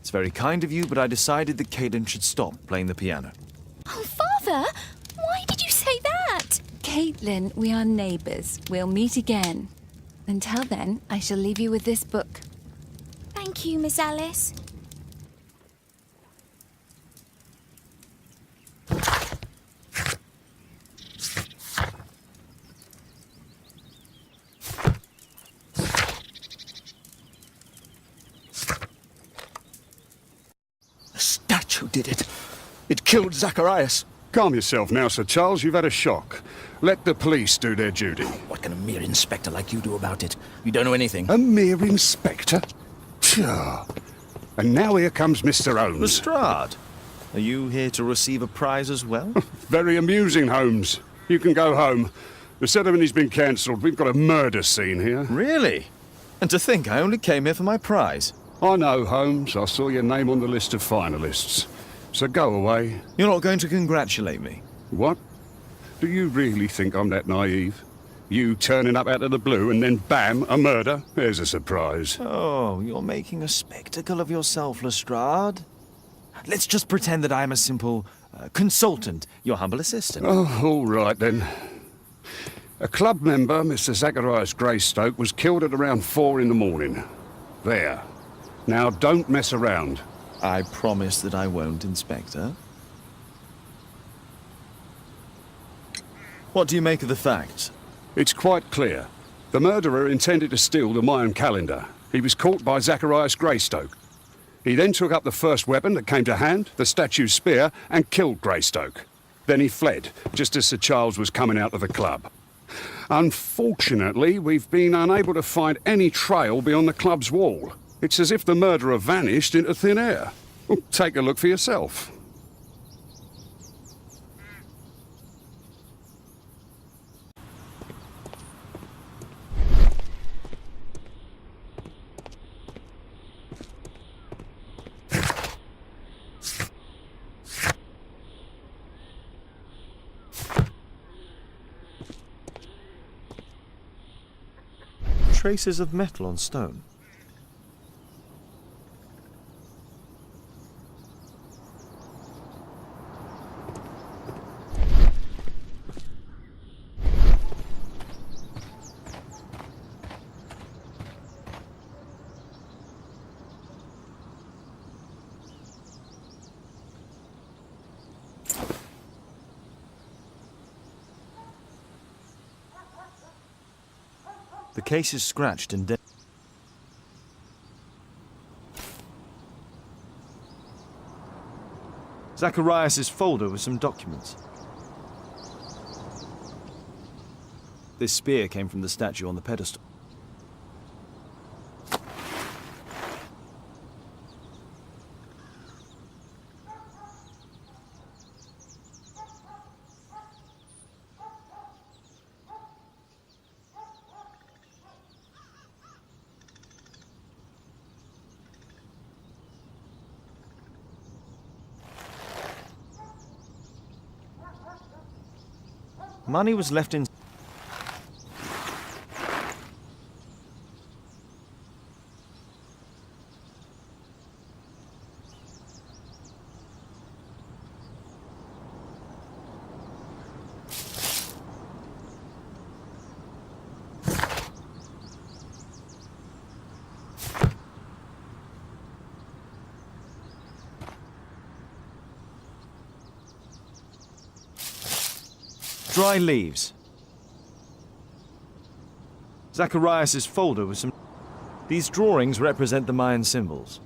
It's very kind of you, but I decided that Caitlin should stop playing the piano. Oh, Father! Why did you say that? Caitlin, we are neighbours. We'll meet again. Until then, I shall leave you with this book. Thank you, Miss Alice. The statue did it. It killed Zacharias. Calm yourself now, Sir Charles. You've had a shock. Let the police do their duty. What can a mere inspector like you do about it? You don't know anything. A mere inspector? Pshaw. And now here comes Mr. Holmes. Lestrade, are you here to receive a prize as well? Very amusing, Holmes. You can go home. The ceremony's been cancelled. We've got a murder scene here. Really? And to think I only came here for my prize. I know, Holmes. I saw your name on the list of finalists. So go away. You're not going to congratulate me? What? Do you really think I'm that naive? You turning up out of the blue and then bam, a murder? There's a surprise. Oh, you're making a spectacle of yourself, Lestrade. Let's just pretend that I'm a simple consultant, your humble assistant. Oh, all right then. A club member, Mr. Zacharias Greystoke, was killed at around 4 in the morning. There. Now don't mess around. I promise that I won't, Inspector. What do you make of the facts? It's quite clear. The murderer intended to steal the Mayan calendar. He was caught by Zacharias Greystoke. He then took up the first weapon that came to hand, the statue's spear, and killed Greystoke. Then he fled, just as Sir Charles was coming out of the club. Unfortunately, we've been unable to find any trail beyond the club's wall. It's as if the murderer vanished into thin air. Well, take a look for yourself. Traces of metal on stone. The case is scratched and dead. Zacharias' folder with some documents. This spear came from the statue on the pedestal. Money was left in... Dry leaves. Zacharias' folder with some... These drawings represent the Mayan symbols.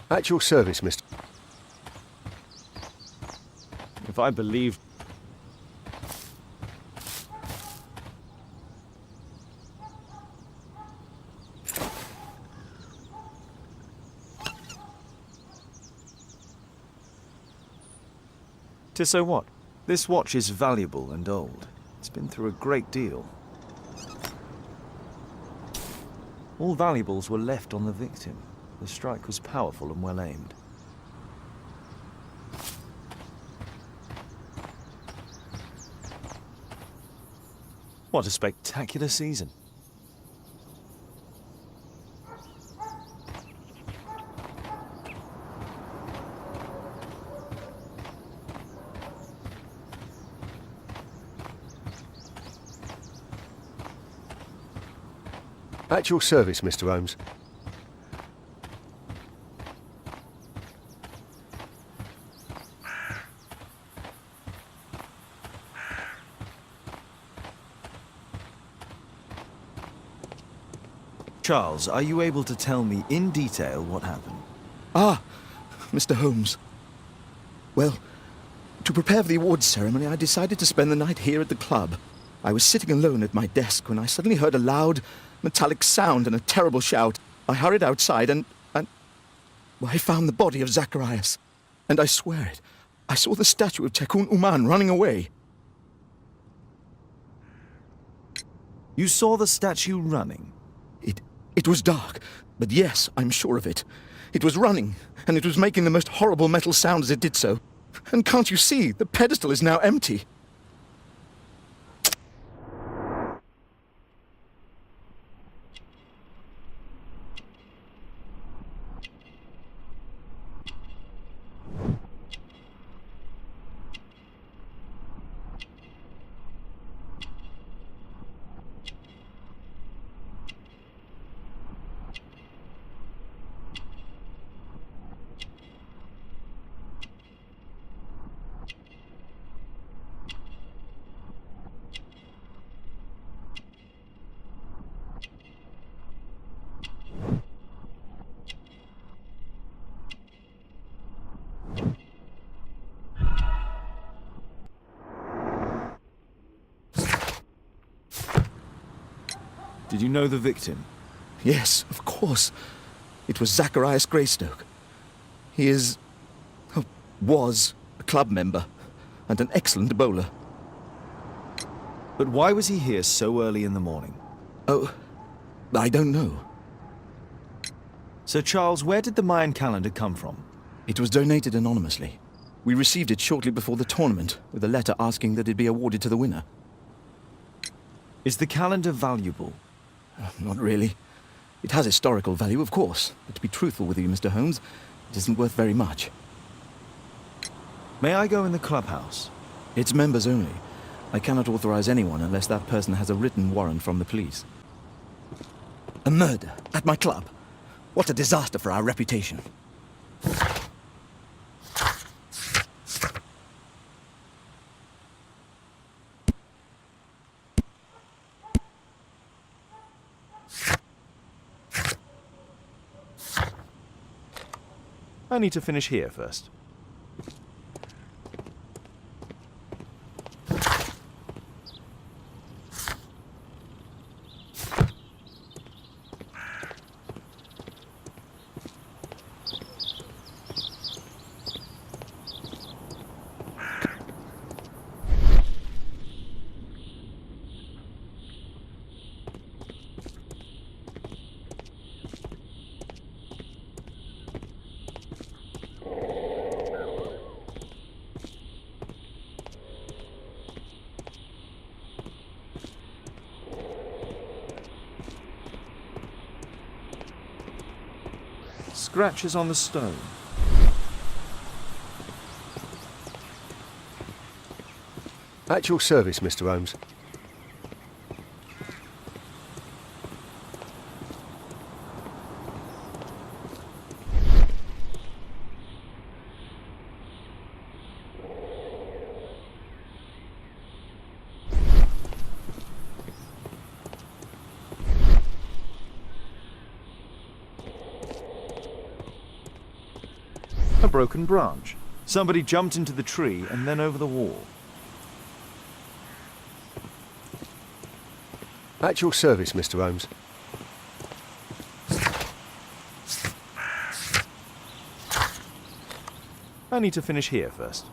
At your service, Mr. If I believed... So what? This watch is valuable and old. It's been through a great deal. All valuables were left on the victim. The strike was powerful and well aimed. What a spectacular season. At your service, Mr. Holmes. Charles, are you able to tell me in detail what happened? Ah, Mr. Holmes. Well, to prepare for the awards ceremony, I decided to spend the night here at the club. I was sitting alone at my desk when I suddenly heard a loud, metallic sound and a terrible shout. I hurried outside and well, I found the body of Zacharias. And I swear it, I saw the statue of Tekun Uman running away. You saw the statue running? It was dark, but yes, I'm sure of it. It was running, and it was making the most horrible metal sound as it did so. And can't you see, the pedestal is now empty. Did you know the victim? Yes, of course. It was Zacharias Greystoke. He was a club member and an excellent bowler. But why was he here so early in the morning? Oh, I don't know. So, Charles, where did the Mayan calendar come from? It was donated anonymously. We received it shortly before the tournament, with a letter asking that it be awarded to the winner. Is the calendar valuable? Not really. It has historical value, of course, but to be truthful with you, Mr. Holmes, it isn't worth very much. May I go in the clubhouse? It's members only. I cannot authorize anyone unless that person has a written warrant from the police. A murder at my club? What a disaster for our reputation. I need to finish here first. Scratches on the stone. At your service, Mr. Holmes. A broken branch. Somebody jumped into the tree and then over the wall. At your service, Mr. Holmes. I need to finish here first.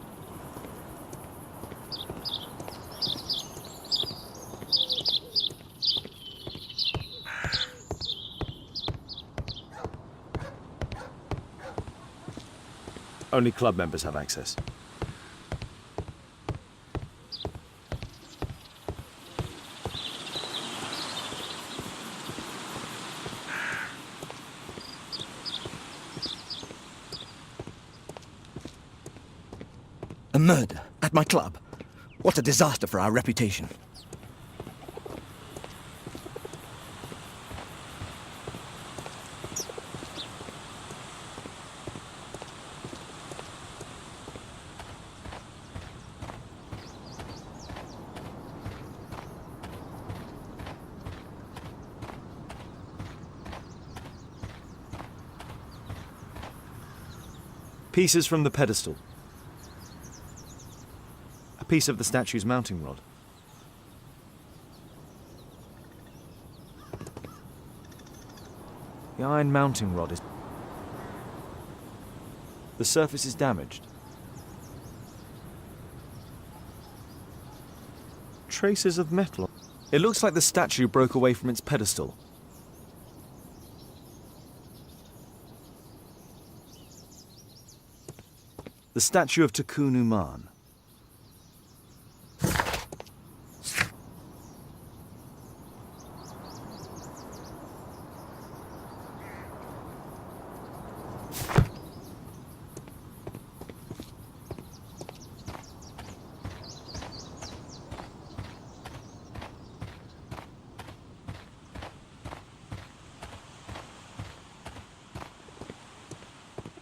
Only club members have access. A murder at my club. What a disaster for our reputation. Pieces from the pedestal. A piece of the statue's mounting rod. The iron mounting rod is... The surface is damaged. Traces of metal. It looks like the statue broke away from its pedestal. The statue of Tukunuman.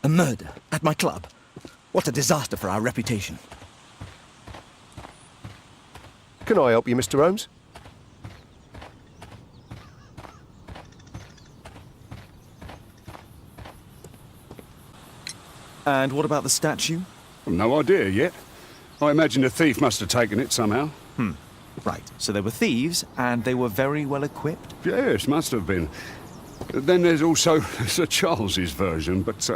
A murder at my club. What a disaster for our reputation. Can I help you, Mr. Holmes? And what about the statue? No idea yet. I imagine a thief must have taken it somehow. Right, so they were thieves, and they were very well equipped. Yes, must have been. Then there's also Sir Charles's version, but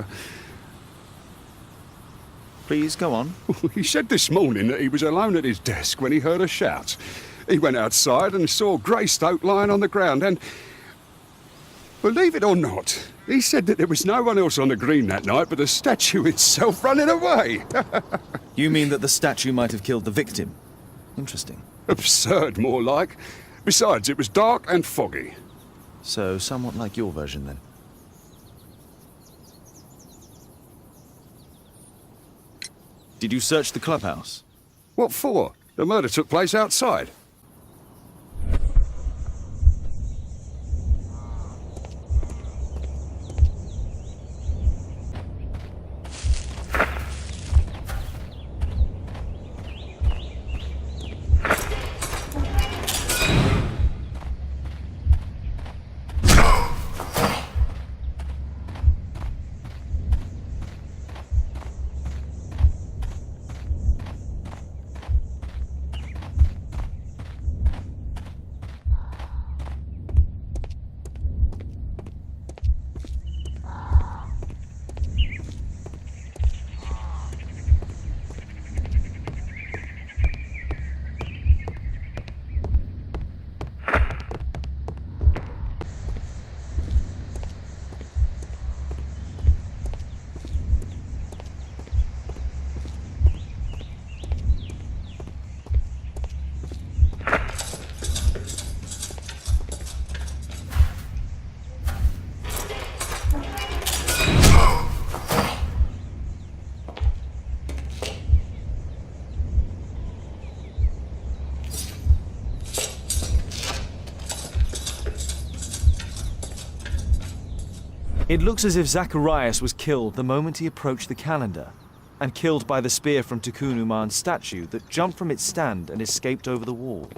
Please go on. he said this morning that he was alone at his desk when he heard a shout. He went outside and saw Greystoke lying on the ground and, believe it or not, he said that there was no one else on the green that night but the statue itself running away. You mean that the statue might have killed the victim? Interesting. Absurd, more like. Besides, it was dark and foggy. So, somewhat like your version, then. Did you search the clubhouse? What for? The murder took place outside. It looks as if Zacharias was killed the moment he approached the calendar, and killed by the spear from Tukunuman's statue that jumped from its stand and escaped over the wall.